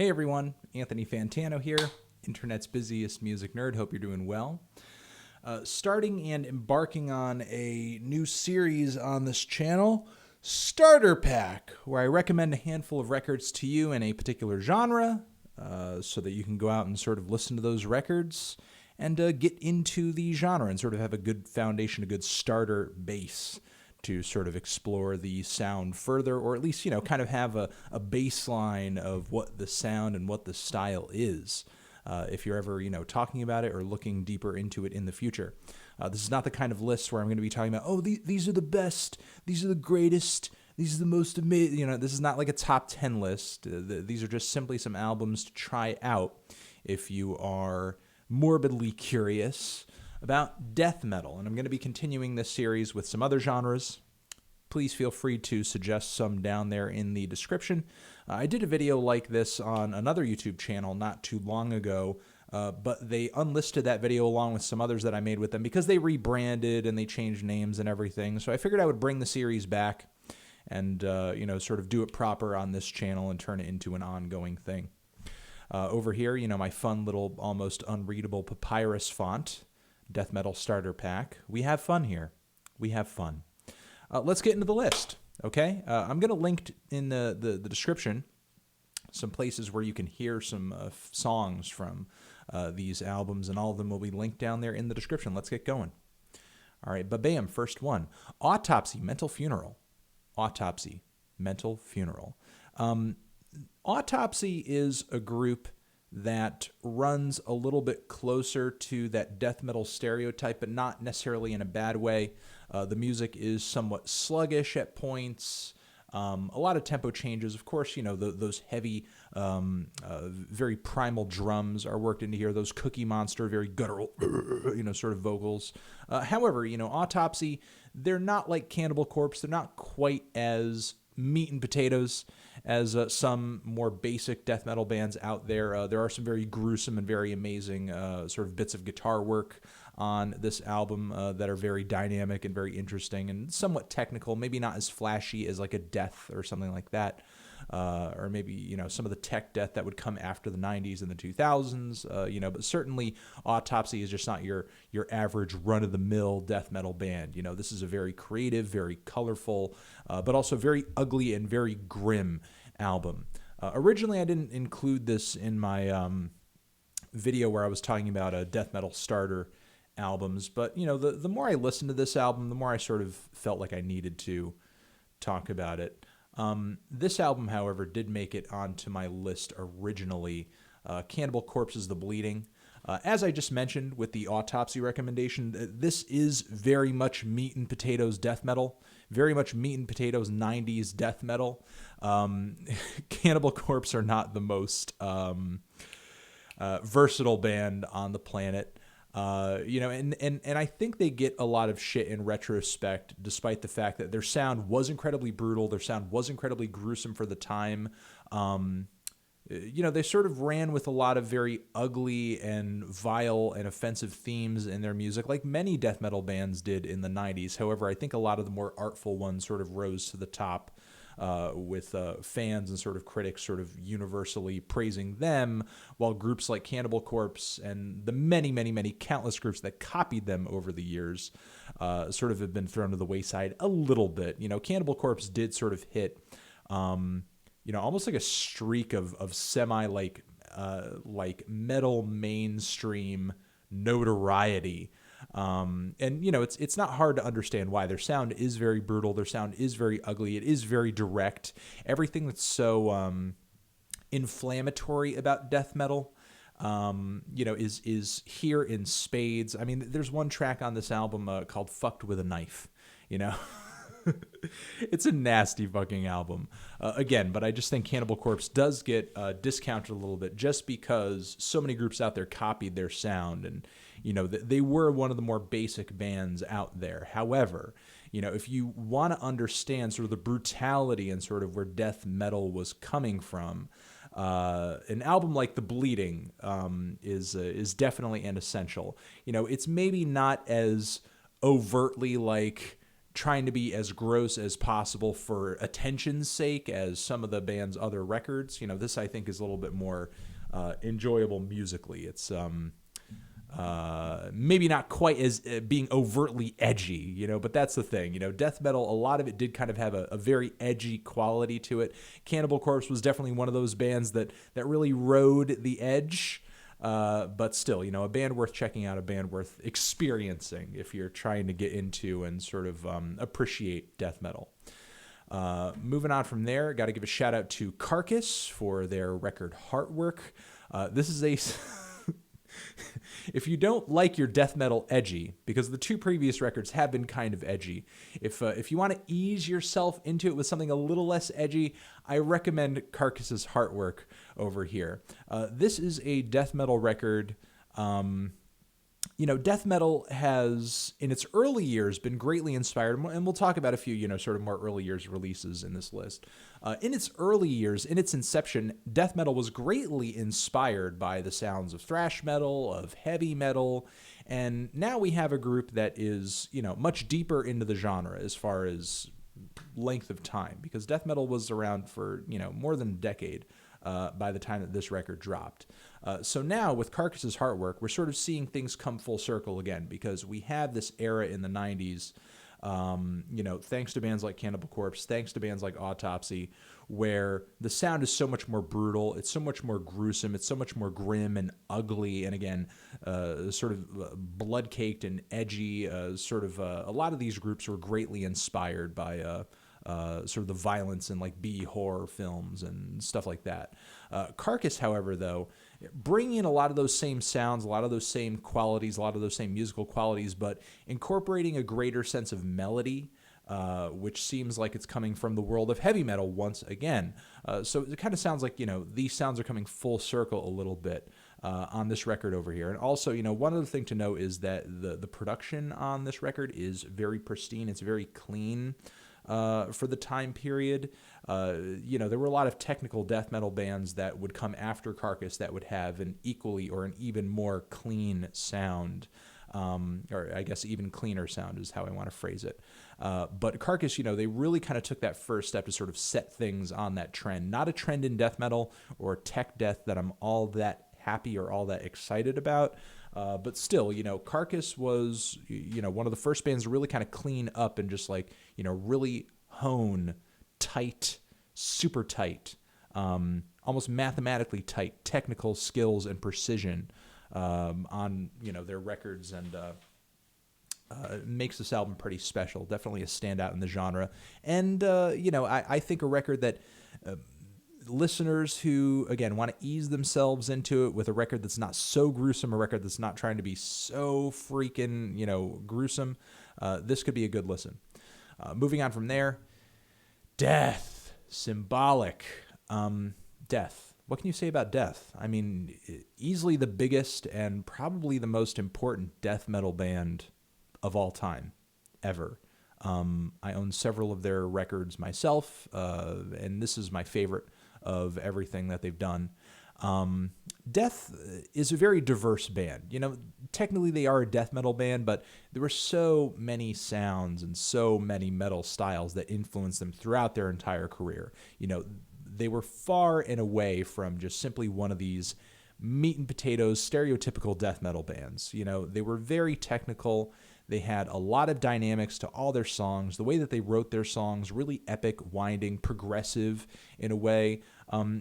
Hey everyone, Anthony Fantano here, internet's busiest music nerd. Hope you're doing well. Starting and embarking on a new series on this channel, Starter Pack, where I recommend a handful of records to you in a particular genre, so that you can go out and sort of listen to those records and get into the genre and sort of have a good foundation, a good starter base to sort of explore the sound further, or at least, kind of have a baseline of what the sound and what the style is. If you're ever, talking about it or looking deeper into it in the future. This is not the kind of list where I'm going to be talking about, these are the best, these are the greatest, these are the most amazing. This is not like a top 10 list. These are just simply some albums to try out if you are morbidly curious about death metal. And I'm going to be continuing this series with some other genres. Please feel free to suggest some down there in the description. I did a video like this on another YouTube channel not too long ago, but they unlisted that video along with some others that I made with them because they rebranded and they changed names and everything. So I figured I would bring the series back and, sort of do it proper on this channel and turn it into an ongoing thing. Over here, my fun little almost unreadable papyrus font, Death Metal Starter Pack. We have fun here. We have fun. Let's get into the list, okay? I'm going to link in the description some places where you can hear some songs from these albums, and all of them will be linked down there in the description. Let's get going. All right, ba-bam, first one. Autopsy, Mental Funeral. Autopsy, Mental Funeral. Autopsy is a group that runs a little bit closer to that death metal stereotype, but not necessarily in a bad way. The music is somewhat sluggish at points. A lot of tempo changes. Of course, those heavy, very primal drums are worked into here. Those Cookie Monster, very guttural, sort of vocals. However, Autopsy, they're not like Cannibal Corpse. They're not quite as meat and potatoes as some more basic death metal bands out there. There are some very gruesome and very amazing sort of bits of guitar work on this album that are very dynamic and very interesting and somewhat technical, maybe not as flashy as like a Death or something like that. Or maybe, some of the tech death that would come after the 90s and the 2000s, but certainly Autopsy is just not your average run-of-the-mill death metal band. This is a very creative, very colorful, but also very ugly and very grim album. Originally, I didn't include this in my video where I was talking about death metal starter albums, but, the more I listened to this album, the more I sort of felt like I needed to talk about it. This album, however, did make it onto my list originally. Cannibal Corpse's The Bleeding. As I just mentioned with the Autopsy recommendation, this is very much meat and potatoes death metal. Very much meat and potatoes 90s death metal. Cannibal Corpse are not the most versatile band on the planet. And I think they get a lot of shit in retrospect, despite the fact that their sound was incredibly brutal. Their sound was incredibly gruesome for the time. They sort of ran with a lot of very ugly and vile and offensive themes in their music, like many death metal bands did in the 90s. However, I think a lot of the more artful ones sort of rose to the top. With fans and sort of critics sort of universally praising them, while groups like Cannibal Corpse and the many, many, many countless groups that copied them over the years sort of have been thrown to the wayside a little bit. Cannibal Corpse did sort of hit, almost like a streak of semi like metal mainstream notoriety. It's not hard to understand why. Their sound is very brutal. Their sound is very ugly. It is very direct. Everything that's so inflammatory about death metal, is here in spades. I mean, there's one track on this album called "Fucked with a Knife." It's a nasty fucking album. Again, but I just think Cannibal Corpse does get discounted a little bit just because so many groups out there copied their sound, and they were one of the more basic bands out there. However, if you want to understand sort of the brutality and sort of where death metal was coming from, an album like The Bleeding is definitely an essential. It's maybe not as overtly like trying to be as gross as possible for attention's sake as some of the band's other records. This I think is a little bit more enjoyable musically. It's maybe not quite as being overtly edgy, but that's the thing. Death metal, a lot of it did kind of have a very edgy quality to it. Cannibal Corpse was definitely one of those bands that really rode the edge. But still, a band worth checking out, a band worth experiencing if you're trying to get into and sort of appreciate death metal. Moving on from there, got to give a shout out to Carcass for their record Heartwork. This is a... If you don't like your death metal edgy, because the two previous records have been kind of edgy, if you want to ease yourself into it with something a little less edgy, I recommend Carcass's Heartwork over here. This is a death metal record. Death metal has, in its early years, been greatly inspired, and we'll talk about a few, sort of more early years releases in this list. In its early years, in its inception, death metal was greatly inspired by the sounds of thrash metal, of heavy metal, and now we have a group that is, much deeper into the genre as far as length of time, because death metal was around for, more than a decade by the time that this record dropped. So now with Carcass's Heartwork, we're sort of seeing things come full circle again, because we have this era in the 90s, thanks to bands like Cannibal Corpse, thanks to bands like Autopsy, where the sound is so much more brutal, it's so much more gruesome, it's so much more grim and ugly, and again, sort of blood-caked and edgy. A lot of these groups were greatly inspired by sort of the violence in like B horror films and stuff like that. Carcass, however, though, bringing in a lot of those same sounds, a lot of those same qualities, a lot of those same musical qualities, but incorporating a greater sense of melody, which seems like it's coming from the world of heavy metal once again. So it kind of sounds like, these sounds are coming full circle a little bit on this record over here. And also, one other thing to note is that the production on this record is very pristine. It's very clean. For the time period. There were a lot of technical death metal bands that would come after Carcass that would have an equally or an even more clean sound, or I guess even cleaner sound is how I want to phrase it. But Carcass, they really kind of took that first step to sort of set things on that trend. Not a trend in death metal or tech death that I'm all that happy or all that excited about. But still, Carcass was, one of the first bands to really kind of clean up and just like, really hone tight, super tight, almost mathematically tight technical skills and precision on, their records, and makes this album pretty special. Definitely a standout in the genre. And, I think a record that... listeners who, again, want to ease themselves into it with a record that's not so gruesome, a record that's not trying to be so freaking, gruesome, this could be a good listen. Moving on from there, Death, Symbolic, Death. What can you say about Death? I mean, easily the biggest and probably the most important death metal band of all time, ever. I own several of their records myself, and this is my favorite of everything that they've done. Death is a very diverse band. Technically they are a death metal band, but there were so many sounds and so many metal styles that influenced them throughout their entire career. They were far and away from just simply one of these meat and potatoes, stereotypical death metal bands. They were very technical. They had a lot of dynamics to all their songs. The way that they wrote their songs, really epic, winding, progressive in a way.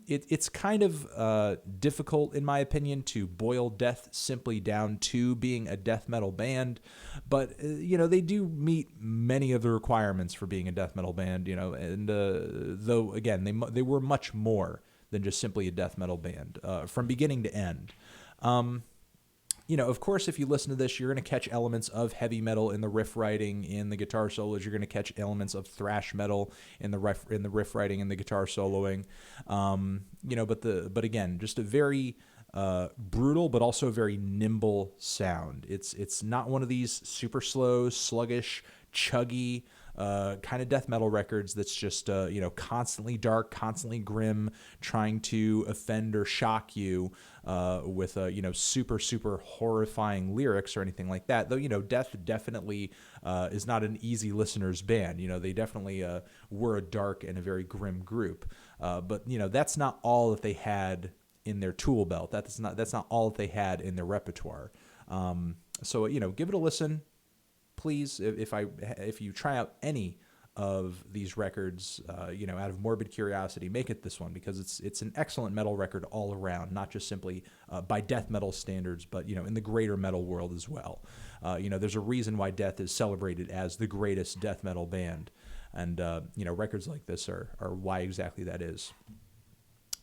It's kind of difficult, in my opinion, to boil Death simply down to being a death metal band. But, they do meet many of the requirements for being a death metal band, and though, again, they were much more than just simply a death metal band from beginning to end. Of course, if you listen to this, you're going to catch elements of heavy metal in the riff writing, in the guitar solos. You're going to catch elements of thrash metal in the riff writing and the guitar soloing. But again, just a very brutal, but also a very nimble sound. It's not one of these super slow, sluggish, chuggy kind of death metal records that's just, constantly dark, constantly grim, trying to offend or shock you with, super, super horrifying lyrics or anything like that. Though, Death definitely is not an easy listener's band. They definitely were a dark and a very grim group. But, that's not all that they had in their tool belt. That's not all that they had in their repertoire. So give it a listen, please. If you try out any of these records, out of morbid curiosity, make it this one, because it's an excellent metal record all around, not just simply by death metal standards, but in the greater metal world as well. There's a reason why Death is celebrated as the greatest death metal band, and records like this are why exactly that is.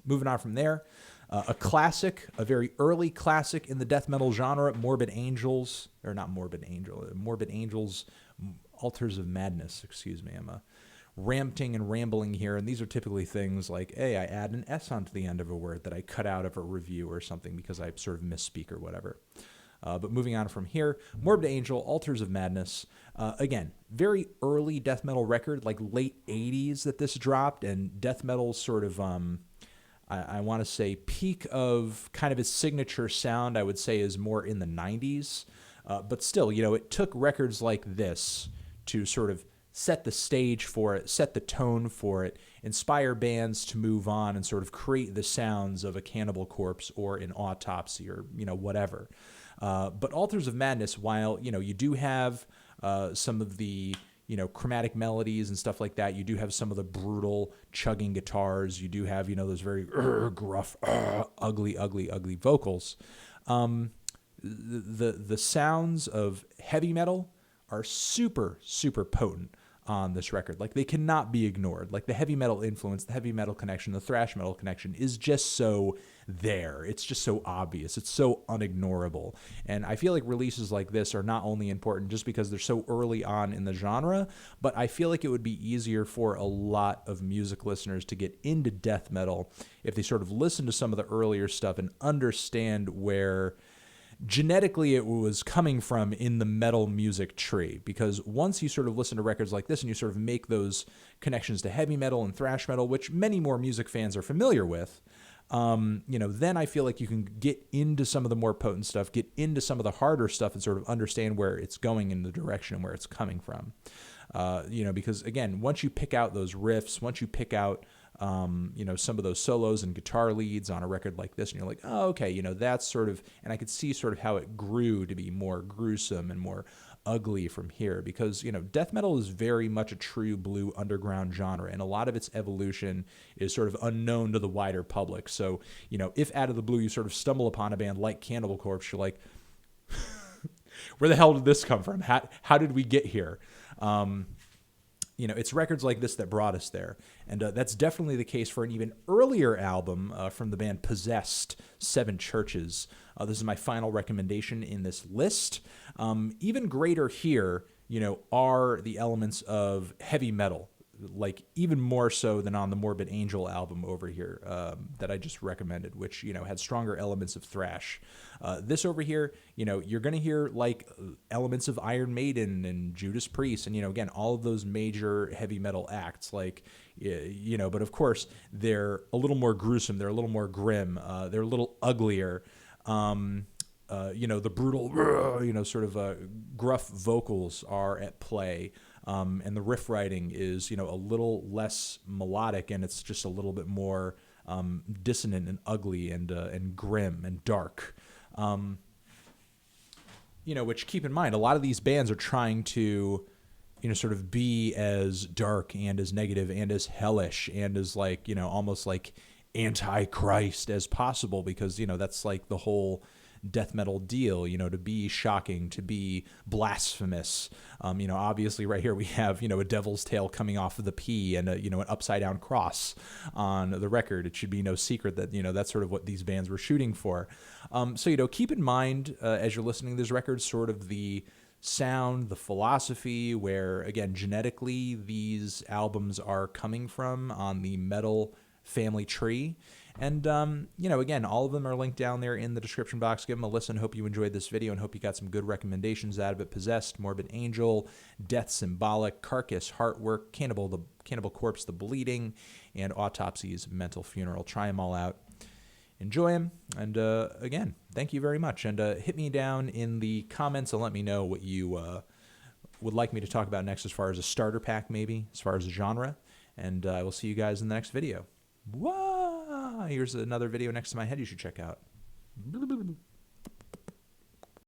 Moving on from there. A classic, a very early classic in the death metal genre, Morbid Angels, Altars of Madness, excuse me. I'm ranting and rambling here, and these are typically things like, hey, I add an S onto the end of a word that I cut out of a review or something because I sort of misspeak or whatever. But moving on from here, Morbid Angel, Altars of Madness. Again, very early death metal record, like late 80s that this dropped, and death metal sort of... I want to say peak of kind of his signature sound, I would say, is more in the 90s. But still, it took records like this to sort of set the stage for it, set the tone for it, inspire bands to move on and sort of create the sounds of a Cannibal Corpse or an Autopsy or, whatever. But Altars of Madness, while, you do have some of the... chromatic melodies and stuff like that. You do have some of the brutal chugging guitars. You do have, those very gruff, ugly vocals. The sounds of heavy metal are super, super potent on this record. Like, they cannot be ignored. Like, the heavy metal influence, the heavy metal connection, the thrash metal connection is just so there. It's just so obvious. It's so unignorable. And I feel like releases like this are not only important just because they're so early on in the genre, but I feel like it would be easier for a lot of music listeners to get into death metal if they sort of listen to some of the earlier stuff and understand where genetically it was coming from in the metal music tree. Because once you sort of listen to records like this and you sort of make those connections to heavy metal and thrash metal, which many more music fans are familiar with, then I feel like you can get into some of the more potent stuff, get into some of the harder stuff, and sort of understand where it's going in the direction and where it's coming from. Because again, once you pick out those riffs, once you pick out some of those solos and guitar leads on a record like this, and you're like, oh, okay, that's sort of, and I could see sort of how it grew to be more gruesome and more ugly from here, because, death metal is very much a true blue underground genre, and a lot of its evolution is sort of unknown to the wider public. So, if out of the blue you sort of stumble upon a band like Cannibal Corpse, you're like, where the hell did this come from? How did we get here? It's records like this that brought us there. And that's definitely the case for an even earlier album from the band Possessed, Seven Churches. This is my final recommendation in this list. Even greater here, are the elements of heavy metal, like even more so than on the Morbid Angel album over here that I just recommended, which, had stronger elements of thrash. This over here, you're going to hear like elements of Iron Maiden and Judas Priest and, again, all of those major heavy metal acts, like, but of course they're a little more gruesome. They're a little more grim. They're a little uglier. The brutal, sort of gruff vocals are at play. And the riff writing is, a little less melodic, and it's just a little bit more dissonant and ugly and grim and dark. Which, keep in mind, a lot of these bands are trying to, sort of be as dark and as negative and as hellish and as like, almost like anti-Christ as possible, because, that's like the whole death metal deal, to be shocking, to be blasphemous. Obviously right here we have, a devil's tail coming off of the P and an upside down cross on the record. It should be no secret that, that's sort of what these bands were shooting for. So, keep in mind as you're listening to these records, sort of the sound, the philosophy, where again, genetically these albums are coming from on the metal family tree. And, you know, again, all of them are linked down there in the description box. Give them a listen. Hope you enjoyed this video and hope you got some good recommendations out of it. Possessed, Morbid Angel, Death, Symbolic, Carcass, Heartwork, Cannibal Corpse, The Bleeding, and Autopsy's Mental Funeral. Try them all out. Enjoy them. And, again, thank you very much. And hit me down in the comments and let me know what you would like me to talk about next as far as a starter pack, maybe, as far as a genre. And I will see you guys in the next video. Whoa! Here's another video next to my head you should check out.